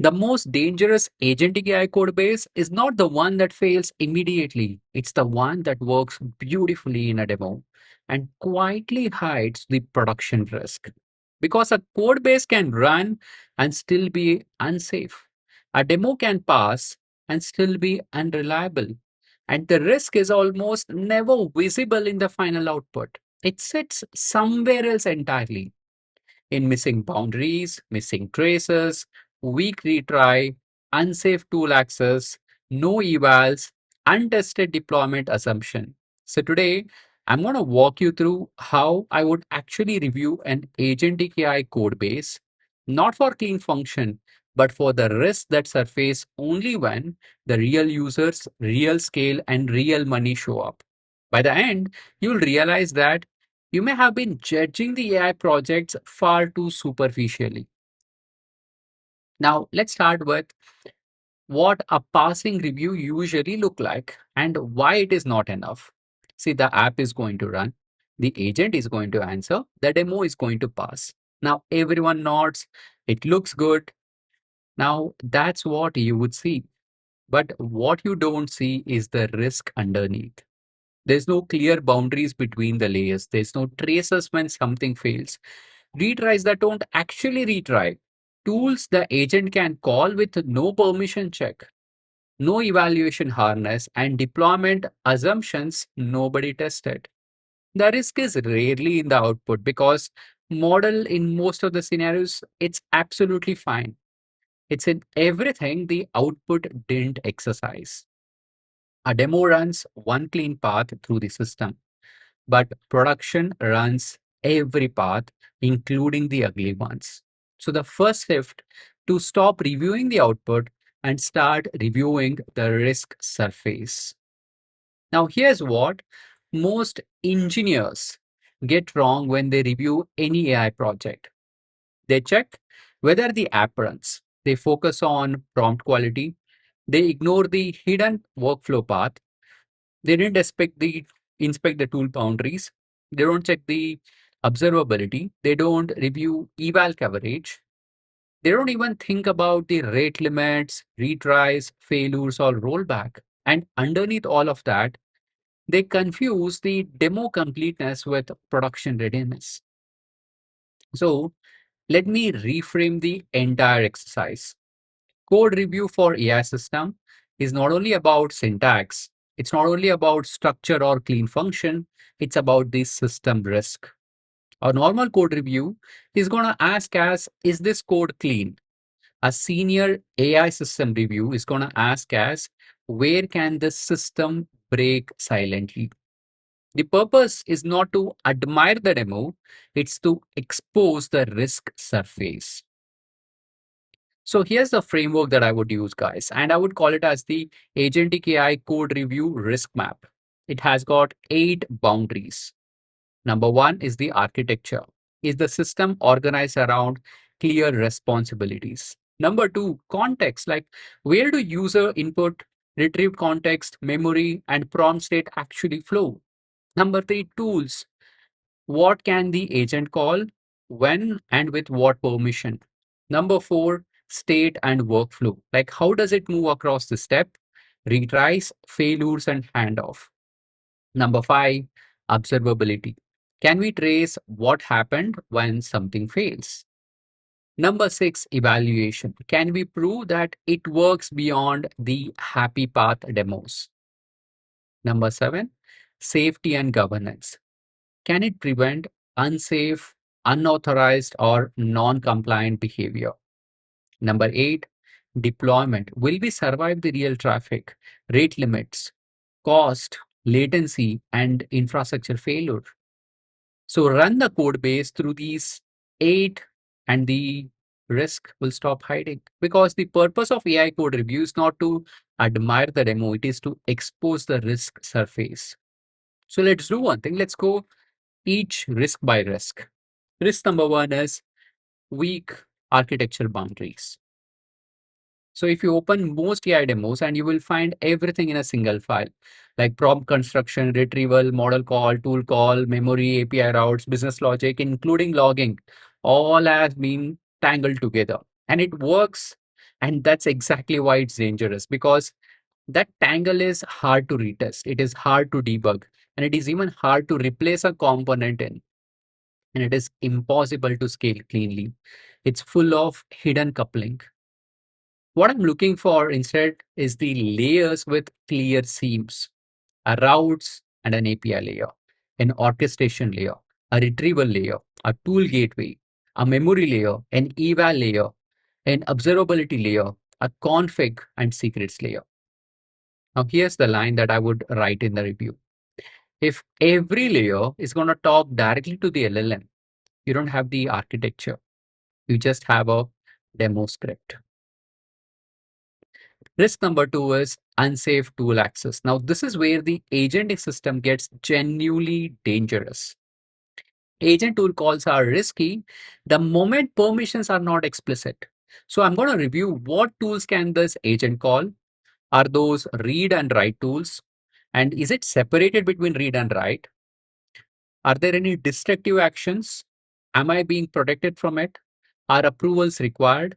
The most dangerous agentic AI code base is not the one that fails immediately. It's the one that works beautifully in a demo and quietly hides the production risk. Because a code base can run and still be unsafe. A demo can pass and still be unreliable. And the risk is almost never visible in the final output. It sits somewhere else entirely in missing boundaries, missing traces, weak retry, unsafe tool access, no evals, untested deployment assumption. So today, I'm going to walk you through how I would actually review an agentic AI code base, not for clean function, but for the risks that surface only when the real users, real scale, and real money show up. By the end, you'll realize that you may have been judging the AI projects far too superficially. Now, let's start with what a passing review usually look like and why it is not enough. See, the app is going to run, the agent is going to answer, the demo is going to pass. Now, everyone nods, it looks good. Now, that's what you would see. But what you don't see is the risk underneath. There's no clear boundaries between the layers. There's no traces when something fails. Retries that don't actually retry. Tools the agent can call with no permission check, no evaluation harness, and deployment assumptions nobody tested. The risk is rarely in the output because model in most of the scenarios, it's absolutely fine. It's in everything the output didn't exercise. A demo runs one clean path through the system, but production runs every path, including the ugly ones. So the first shift to stop reviewing the output and start reviewing the risk surface. Now, here's what most engineers get wrong when they review any AI project. They check whether the app runs. They focus on prompt quality. They ignore the hidden workflow path. They didn't inspect the tool boundaries. They don't check the observability. They don't review eval coverage. They don't even think about the rate limits, retries, failures, or rollback. And underneath all of that, they confuse the demo completeness with production readiness. So let me reframe the entire exercise. Code review for AI system is not only about syntax, it's not only about structure or clean function, it's about the system risk. A normal code review is going to ask as, is this code clean? A senior AI system review is going to ask as, where can the system break silently? The purpose is not to admire the demo, it's to expose the risk surface. So here's the framework that I would use, guys, and I would call it as the Agentic AI Code Review Risk Map. It has got 8 boundaries. Number one is the architecture. Is the system organized around clear responsibilities? Number two, context, like where do user input, retrieved context, memory, and prompt state actually flow? Number three, tools. What can the agent call, when, and with what permission? Number four, state and workflow. Like how does it move across the step, retries, failures, and handoff? Number five, observability. Can we trace what happened when something fails? Number six, evaluation. Can we prove that it works beyond the happy path demos? Number seven, safety and governance. Can it prevent unsafe, unauthorized, or non compliant behavior? Number eight, deployment. Will we survive the real traffic, rate limits, cost, latency, and infrastructure failure? So run the code base through these 8 and the risk will stop hiding. Because the purpose of AI code review is not to admire the demo, it is to expose the risk surface. So let's do one thing. Let's go each risk by risk. Risk number one is weak architecture boundaries. So if you open most AI demos and you will find everything in a single file, like prompt construction, retrieval, model call, tool call, memory, API routes, business logic, including logging, all has been tangled together. And it works And that's exactly why it's dangerous, because that tangle is hard to retest. It is hard to debug. And it is even hard to replace a component in. And it is impossible to scale cleanly. It's full of hidden coupling. What I'm looking for instead is the layers with clear seams, a routes and an API layer, an orchestration layer, a retrieval layer, a tool gateway, a memory layer, an eval layer, an observability layer, a config and secrets layer. Now, here's the line that I would write in the review. If every layer is going to talk directly to the LLM, you don't have the architecture. You just have a demo script. Risk number two is unsafe tool access. Now, this is where the agentic system gets genuinely dangerous. Agent tool calls are risky the moment permissions are not explicit. So I'm going to review what tools can this agent call. Are those read and write tools? And is it separated between read and write? Are there any destructive actions? Am I being protected from it? Are approvals required?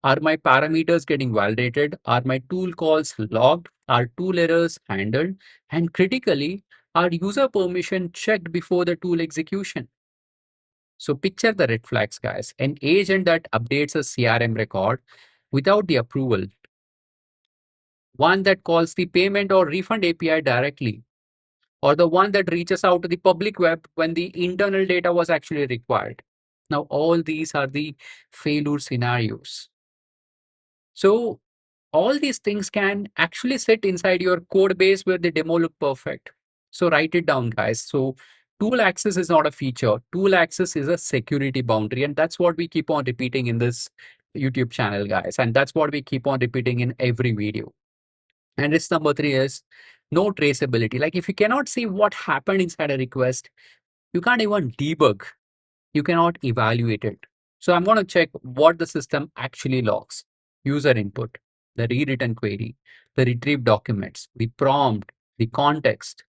Are my parameters getting validated? Are my tool calls logged? Are tool errors handled? And critically, are user permission checked before the tool execution? So picture the red flags, guys. An agent that updates a CRM record without the approval, one that calls the payment or refund API directly, or the one that reaches out to the public web when the internal data was actually required. Now, all these are the failure scenarios. So all these things can actually sit inside your code base where the demo look perfect. So write it down, guys. So tool access is not a feature. Tool access is a security boundary. And that's what we keep on repeating in this YouTube channel, guys. And that's what we keep on repeating in every video. And risk number three is no traceability. Like if you cannot see what happened inside a request, you can't even debug. You cannot evaluate it. So I'm going to check what the system actually logs. User input, the rewritten query, the retrieved documents, the prompt, the context,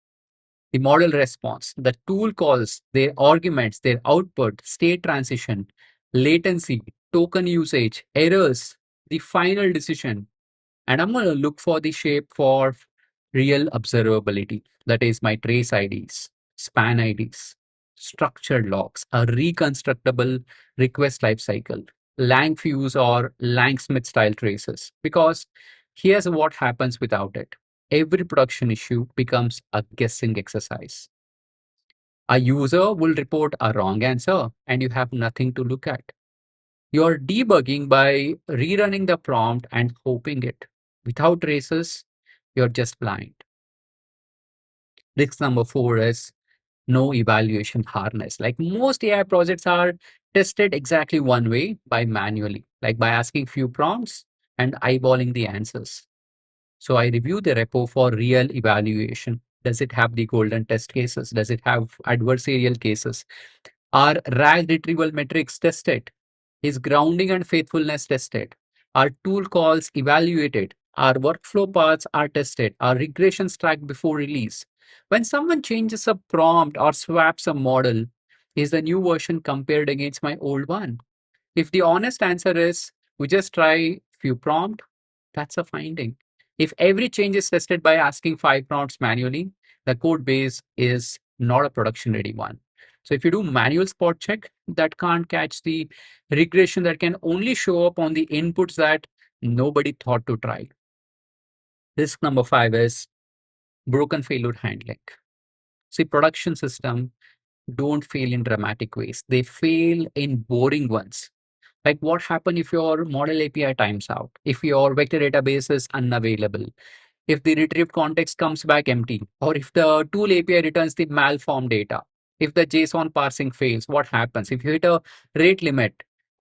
the model response, the tool calls, their arguments, their output, state transition, latency, token usage, errors, the final decision. And I'm going to look for the shape for real observability. That is my trace IDs, span IDs, structured logs, a reconstructible request lifecycle, Langfuse or Langsmith style traces. Because here's what happens without it. Every production issue becomes a guessing exercise. A user will report a wrong answer and you have nothing to look at. You're debugging by rerunning the prompt and hoping it. Without traces, you're just blind. Risk number four is no evaluation harness. Like most AI projects are tested exactly one way by manually, like by asking few prompts and eyeballing the answers. So I review the repo for real evaluation. Does it have the golden test cases? Does it have adversarial cases? Are RAG retrieval metrics tested? Is grounding and faithfulness tested? Are tool calls evaluated? Our workflow paths are tested. Are regressions tracked before release? When someone changes a prompt or swaps a model, is the new version compared against my old one? If the honest answer is we just try few prompt, that's a finding. If every change is tested by asking five prompts manually, the code base is not a production ready one. So if you do manual spot check, that can't catch the regression that can only show up on the inputs that nobody thought to try. Risk number five is broken failure handling. See, production system don't fail in dramatic ways. They fail in boring ones. Like what happens if your model API times out? If your vector database is unavailable? If the retrieved context comes back empty? Or if the tool API returns the malformed data? If the JSON parsing fails, what happens? If you hit a rate limit?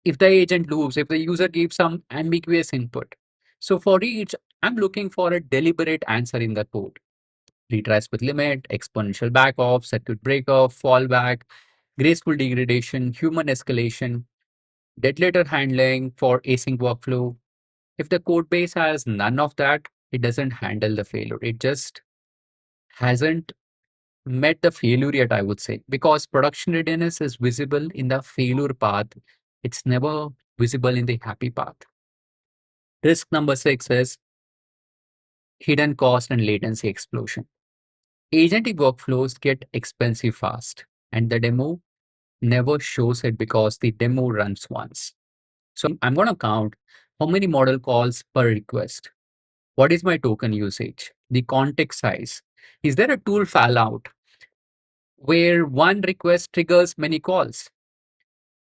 If the agent loops? If the user gives some ambiguous input? So for each, I'm looking for a deliberate answer in the code. Retries with limit, exponential backoff, circuit breaker, fallback, graceful degradation, human escalation, dead letter handling for async workflow. If the code base has none of that, it doesn't handle the failure. It just hasn't met the failure yet, I would say, because production readiness is visible in the failure path. It's never visible in the happy path. Risk number six is hidden cost and latency explosion. Agentic workflows get expensive fast, and the demo never shows it because the demo runs once. So I'm going to count how many model calls per request. What is my token usage? The context size. Is there a tool fallout where one request triggers many calls?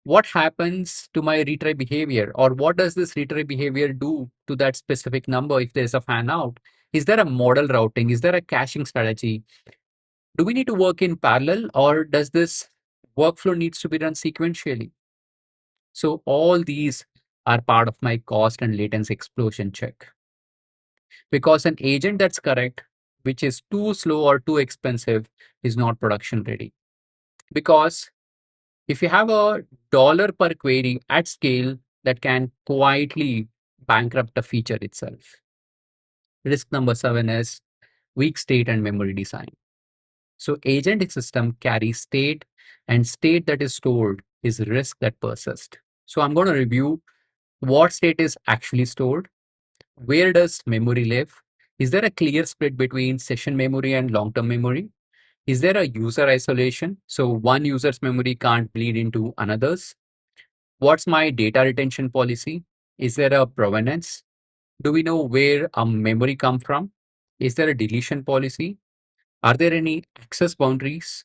What happens to my retry behavior, or what does this retry behavior do to that specific number if there's a fan out? Is there a model routing? Is there a caching strategy? Do we need to work in parallel, or does this workflow needs to be run sequentially? So all these are part of my cost and latency explosion check. Because an agent that's correct, which is too slow or too expensive, is not production ready. Because if you have a dollar per query at scale, that can quietly bankrupt the feature itself. Risk number seven is weak state and memory design. So agentic system carries state, and state that is stored is risk that persists. So I'm going to review what state is actually stored. Where does memory live? Is there a clear split between session memory and long-term memory? Is there a user isolation? So one user's memory can't bleed into another's. What's my data retention policy? Is there a provenance? Do we know where a memory come from? Is there a deletion policy? Are there any access boundaries?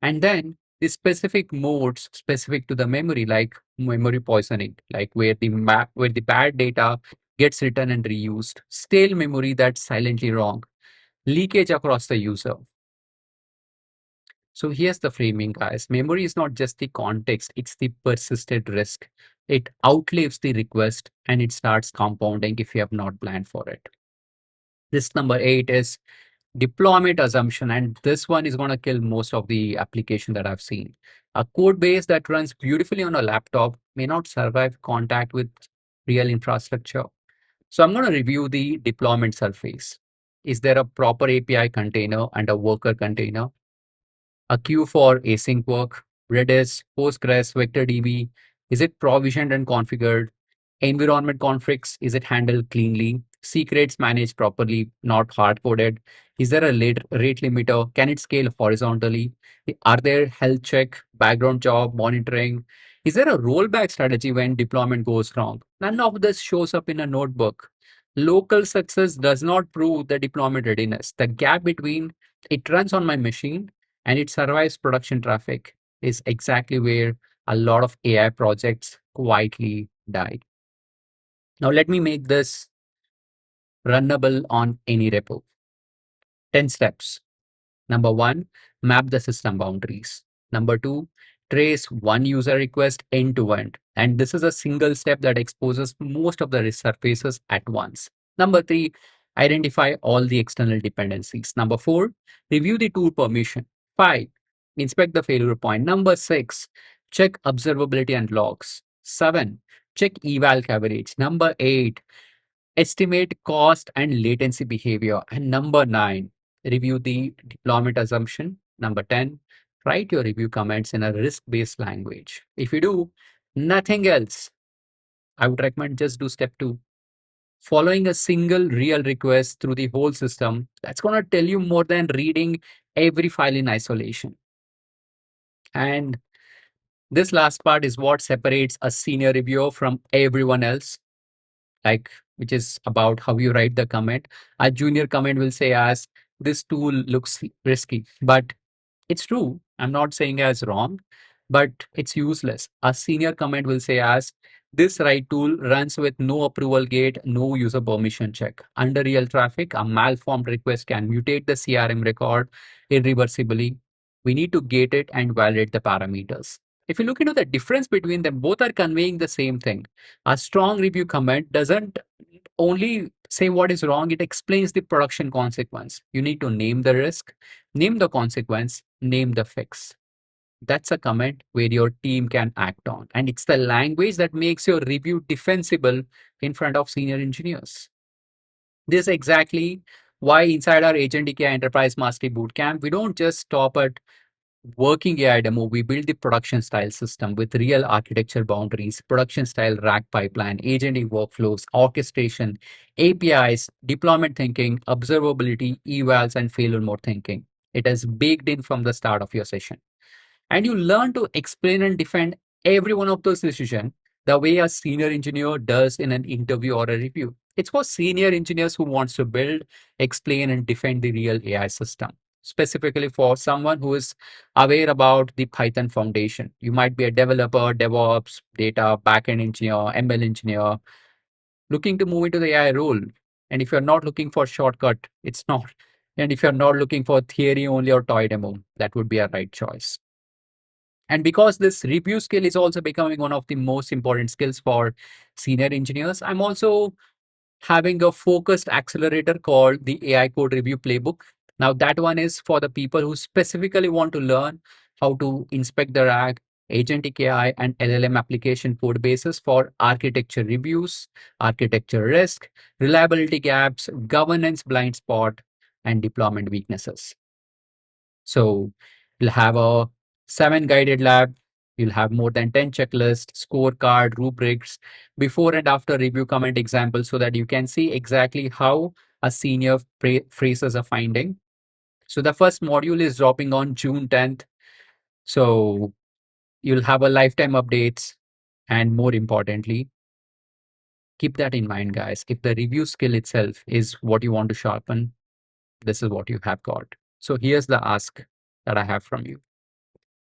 And then the specific modes specific to the memory, like memory poisoning, like where the bad data gets written and reused, stale memory that's silently wrong, leakage across the user. So here's the framing, guys. Memory is not just the context, it's the persisted risk. It outlives the request and it starts compounding if you have not planned for it. Risk number eight is deployment assumption, and this one is going to kill most of the application that I've seen. A code base that runs beautifully on a laptop may not survive contact with real infrastructure. So I'm going to review the deployment surface. Is there a proper API container and a worker container? A queue for async work? Redis, Postgres, VectorDB? Is it provisioned and configured? Environment conflicts, is it handled cleanly? Secrets managed properly, not hard coded? Is there a rate limiter? Can it scale horizontally? Are there health check, background job monitoring? Is there a rollback strategy when deployment goes wrong? None of this shows up in a notebook. Local success does not prove the deployment readiness. The gap between it runs on my machine and it survives production traffic is exactly where a lot of AI projects quietly die. Now, let me make this runnable on any repo. 10 steps. Number one, map the system boundaries. Number two, trace one user request end to end. And this is a single step that exposes most of the risk surfaces at once. Number three, identify all the external dependencies. Number four, review the tool permission. Five, inspect the failure point. Number six, check observability and logs. Seven, check eval coverage. Number eight, estimate cost and latency behavior. And number nine, review the deployment assumption. Number 10, write your review comments in a risk-based language. If you do nothing else, I would recommend just do step two. Following a single real request through the whole system, that's going to tell you more than reading every file in isolation. And this last part is what separates a senior reviewer from everyone else, like which is about how you write the comment. A junior comment will say as this tool looks risky, but it's true. I'm not saying as wrong, but it's useless. A senior comment will say as this right tool runs with no approval gate, no user permission check. Under real traffic, a malformed request can mutate the CRM record irreversibly. We need to gate it and validate the parameters. If you look into the difference between them, both are conveying the same thing. A strong review comment doesn't only say what is wrong, it explains the production consequence. You need to name the risk, name the consequence, name the fix. That's a comment where your team can act on. And it's the language that makes your review defensible in front of senior engineers. This is exactly why inside our Agentic AI Enterprise Mastery Bootcamp, we don't just stop at working AI demo, we build the production style system with real architecture boundaries, production style rack pipeline, agentic workflows, orchestration, APIs, deployment thinking, observability, evals, and failure mode thinking. It is baked in from the start of your session. And you learn to explain and defend every one of those decisions the way a senior engineer does in an interview or a review. It's for senior engineers who wants to build, explain, and defend the real AI system. Specifically for someone who is aware about the Python foundation. You might be a developer, DevOps, data, backend engineer, ML engineer, looking to move into the AI role. And if you're not looking for shortcut, it's not. And if you're not looking for theory only or toy demo, that would be a right choice. And because this review skill is also becoming one of the most important skills for senior engineers, I'm also having a focused accelerator called the AI Code Review Playbook. Now, that one is for the people who specifically want to learn how to inspect the RAG, Agentic AI, and LLM application code bases for architecture reviews, architecture risk, reliability gaps, governance blind spot, and deployment weaknesses. So you'll have a 7 guided lab. You'll have more than 10 checklists, scorecard, rubrics, before and after review comment examples so that you can see exactly how a senior phrases a finding. So the first module is dropping on June 10th. So you'll have a lifetime updates. And more importantly, keep that in mind, guys. If the review skill itself is what you want to sharpen, this is what you have got. So here's the ask that I have from you.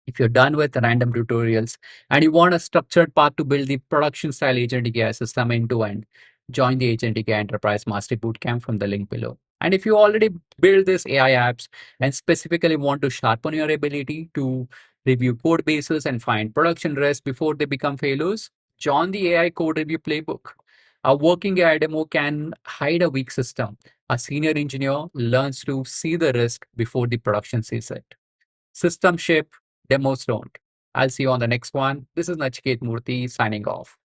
If you're done with random tutorials and you want a structured path to build the production style Agentic AI system end to end, join the Agentic AI Enterprise Mastery Bootcamp from the link below. And if you already build these AI apps and specifically want to sharpen your ability to review code bases and find production risk before they become failures, join the AI Code Review Playbook. A working AI demo can hide a weak system. A senior engineer learns to see the risk before the production sees it. System ship, demos don't. I'll see you on the next one. This is Nachiket Murthy signing off.